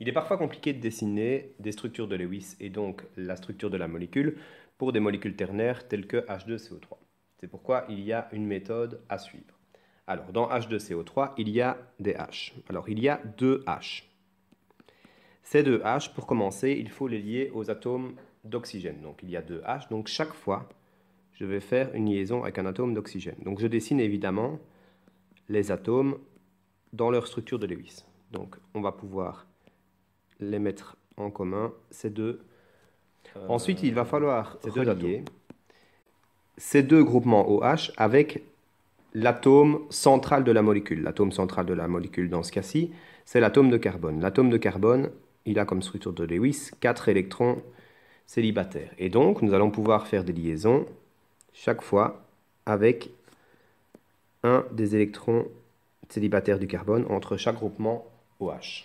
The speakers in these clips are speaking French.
Il est parfois compliqué de dessiner des structures de Lewis et donc la structure de la molécule pour des molécules ternaires telles que H2CO3. C'est pourquoi il y a une méthode à suivre. Alors, dans H2CO3, il y a des H. Alors, il y a deux H. Ces deux H, pour commencer, il faut les lier aux atomes d'oxygène. Donc, il y a deux H. Donc, chaque fois, je vais faire une liaison avec un atome d'oxygène. Donc, je dessine évidemment les atomes dans leur structure de Lewis. Donc, on va pouvoir les mettre en commun, ces deux. Ensuite, il va falloir relier ces deux groupements OH avec l'atome central de la molécule. L'atome central de la molécule, dans ce cas-ci, c'est l'atome de carbone. L'atome de carbone, il a comme structure de Lewis 4 électrons célibataires. Et donc, nous allons pouvoir faire des liaisons chaque fois avec un des électrons célibataires du carbone entre chaque groupement OH.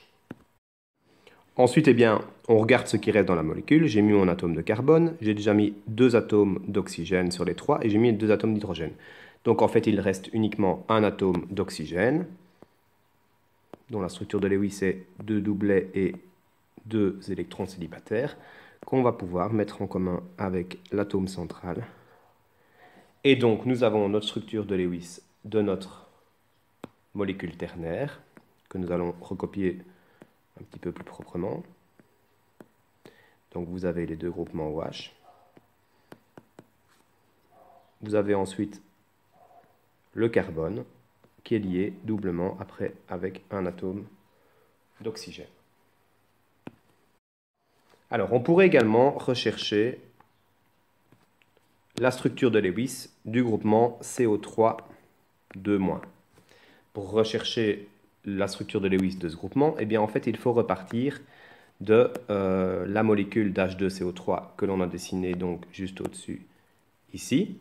Ensuite, eh bien, on regarde ce qui reste dans la molécule. J'ai mis mon atome de carbone, j'ai déjà mis 2 atomes d'oxygène sur les 3 et j'ai mis 2 atomes d'hydrogène. Donc en fait, il reste uniquement un atome d'oxygène, dont la structure de Lewis est 2 doublets et 2 électrons célibataires, qu'on va pouvoir mettre en commun avec l'atome central. Et donc, nous avons notre structure de Lewis de notre molécule ternaire, que nous allons recopier un petit peu plus proprement. Donc vous avez les deux groupements OH. Vous avez ensuite le carbone qui est lié doublement après avec un atome d'oxygène. Alors on pourrait également rechercher la structure de Lewis du groupement CO3 2-. Pour rechercher la structure de Lewis de ce groupement, eh bien en fait il faut repartir de la molécule d'H2CO3 que l'on a dessinée donc juste au-dessus ici.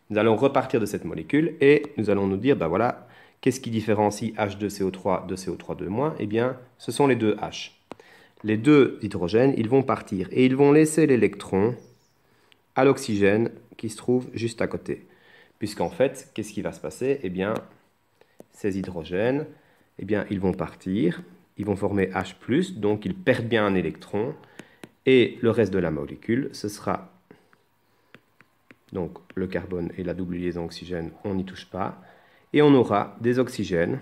Nous allons repartir de cette molécule et nous allons nous dire, ben voilà, qu'est-ce qui différencie H2CO3 de CO3 2-? Eh bien, ce sont les deux H. Les deux hydrogènes, ils vont partir et ils vont laisser l'électron à l'oxygène qui se trouve juste à côté. Puisqu'en fait, qu'est-ce qui va se passer? Eh bien, ces hydrogènes, eh bien, ils vont partir, ils vont former H+, donc ils perdent bien un électron, et le reste de la molécule, ce sera donc le carbone et la double liaison oxygène, on n'y touche pas, et on aura des oxygènes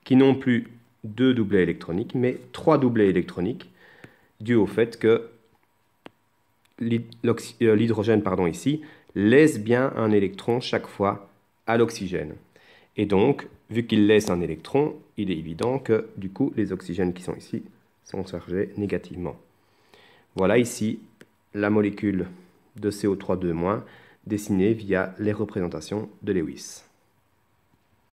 qui n'ont plus 2 doublets électroniques, mais 3 doublets électroniques, dû au fait que l'hydrogène ici laisse bien un électron chaque fois à l'oxygène. Et donc, vu qu'il laisse un électron, il est évident que, du coup, les oxygènes qui sont ici sont chargés négativement. Voilà ici la molécule de CO3 2- dessinée via les représentations de Lewis.